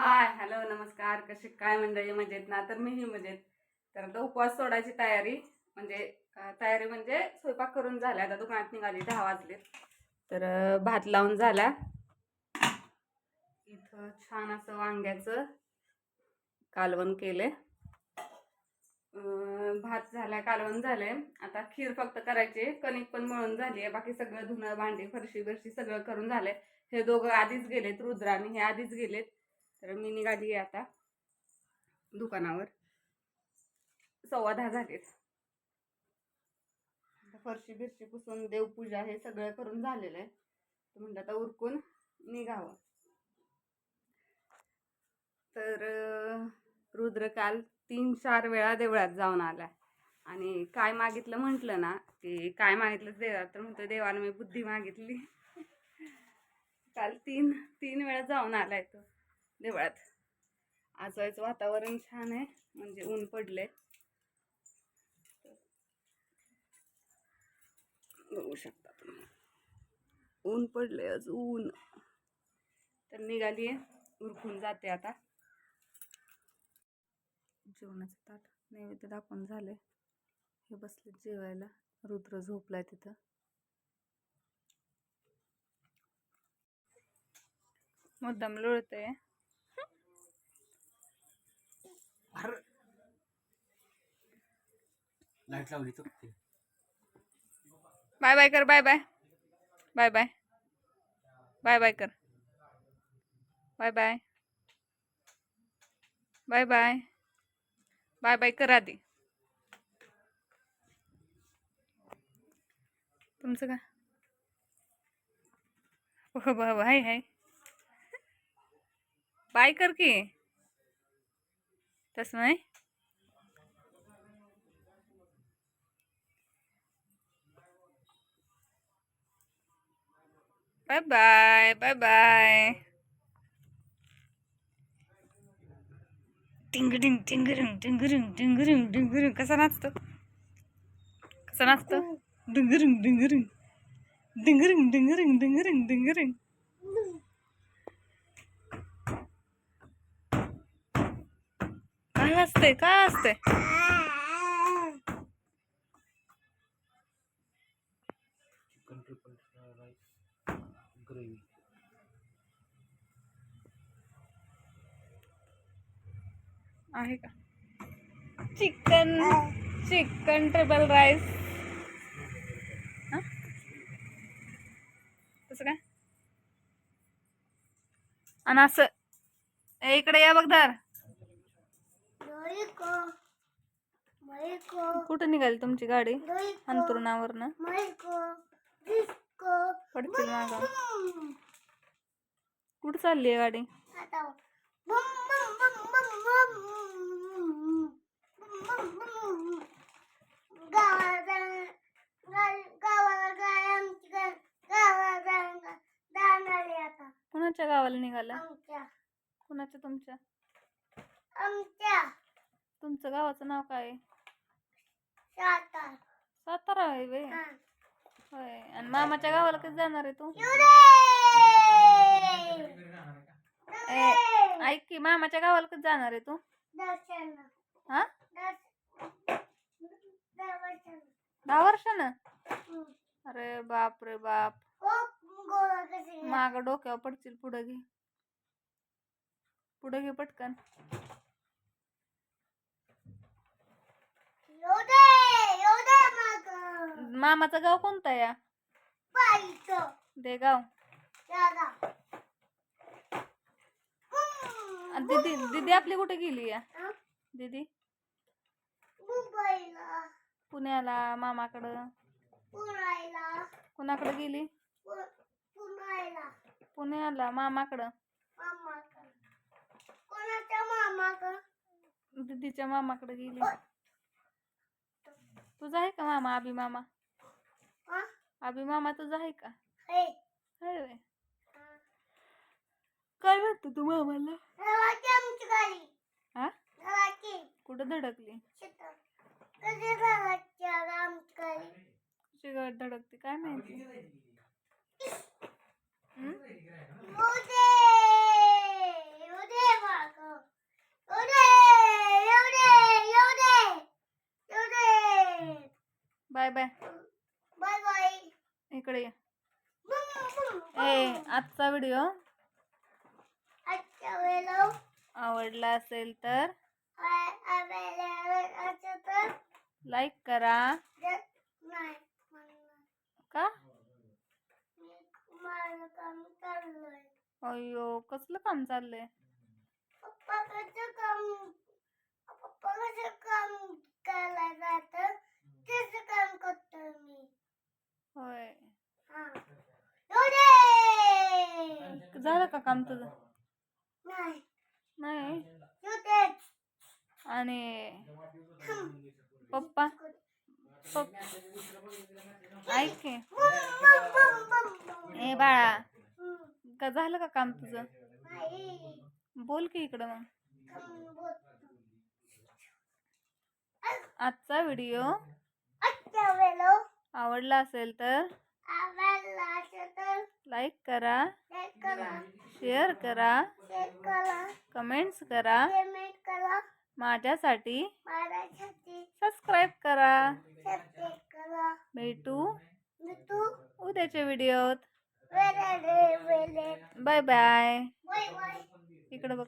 Hi hello नमस्कार. कसे काय मंडळी? मजेत ना? तर मीही मजेत. तर आता उपवास सोडायची तयारी म्हणजे स्वयंपाक करून झाला. आता दुकानात निघाली 10 वाजले. तर भात लावून झाला. इथं छान असं वांग्याचं कालवण केले. भात झाला, कालवण झालंय. आता खीर फक्त करायची. कणिक पण मळून झाली आहे. बाकी सगळं धुणं भांडी फरशी बिरशी सगळं करून झालंय. हे दोघं आधीच गेलेत, रुद्र आणि हे आधीच गेलेत. तर मी निघाली आहे आता दुकानावर. 10:15 झालेत. फरशी बिरशी पुसून देवपूजा हे सगळं करून झालेलं आहे. तर म्हणलं आता उरकून निघावं. तर रुद्र काल 3-4 वेळा देवळात जाऊन आला आणि काय मागितलं म्हटलं ना की काय मागितलं देवात, तर म्हणतो देवाने मी बुद्धी मागितली. काल तीन वेळा जाऊन आलाय तो देवळात. आज वातावरण छान आहे, म्हणजे ऊन पडले. बघू शकता तुम्ही, ऊन पडले आज ऊन. तर निघाली उरकून जाते आता. जेवणाचं ताट नैवेद्य दाखवून झाले. हे बसले जेवायला. रुद्र झोपलाय तिथं. मुद्दाम लोळतंय. लाईट लावली तर बाय बाय कर. Bye bye bye bye bye bye कर. Bye bye bye bye bye bye कर आधी. तुमचं काय? हो बाबा हाय हाय. बाय कर की. तसं नाही. Bye bye bye bye. टिंगडिंग टिंगरिंग टिंगरिंग टिंगरिंग टिंगरिंग. कसा नाचतो? कसा नाचतो? डिंगरिंग डिंगरिंग डिंगरिंग डिंगरिंग डिंगरिंग डिंगरिंग. काय असतंय? काय असतंय? Chicken triple rice gravy. आहे का? Chicken triple rice. तसं काय? आणि असं इकडे या बघदार. कुठं निघाली तुमची गाडी? अंतरुणावरनं पडतील मागं. कुठं चालली आहे गाडी? कुणाच्या गावाला निघाला? कुणाच्या? तुमच्या? तुमचं गावाचं नाव काय आहे? सातारा आहे वे. होय. आणि मामाच्या गावाला कधी जाणार आहे तू? ऐक की, मामाच्या गावाला कधी जाणार आहे तू? हा, 10 वर्षानं. अरे बाप रे बाप. माग डोक्यावर पडतील. पुढे घे, पुढे घे पटकन. मामाचं गाव कोणतं या? देगाव. दीदी दीदी आपली कुठे गेली या? दीदी पुण्याला मामाकडं. कुणाकडे गेली? पुण्याला मामाकडं. दीदीच्या मामाकडे गेली. तुझा आहे का मामा? अभि मामा? अभि मामा तुझा आहे का? काय म्हणतो तू मामाला? हा, कुठं धडकली? कशी धडकते काय माहिती. Bye bye. Bye bye. इकडे ये. आजचा व्हिडिओ आजच्या वेळेला आवडला असेल तर तर लाईक करा. नाही का? मी माझं काम चाललंय. अय्यो कसलं काम चाललंय? पप्पाचं काम करायला जातं त्याचं काम करतो मी. होय. हा एवढे झालं का काम तुझं? नाही नाही. एवढेच. आणि पप्पा ऐक की. ए बाळा का झालं का काम तुझं? बोल की इकडं मग. आजचा व्हिडिओ आजच्या वेळेला आवडला असेल तर आवडला असेल तर लाईक करा, लाईक करा, शेअर करा, शेअर करा, कमेंट्स करा, पेमेंट करा, माझ्यासाठी माझ्यासाठी सबस्क्राईब करा. सबस्क्राईब करा. भेटू भेटू उद्याच्या व्हिडिओत. वेळे बाय बाय. Bye bye. इकडं बघ.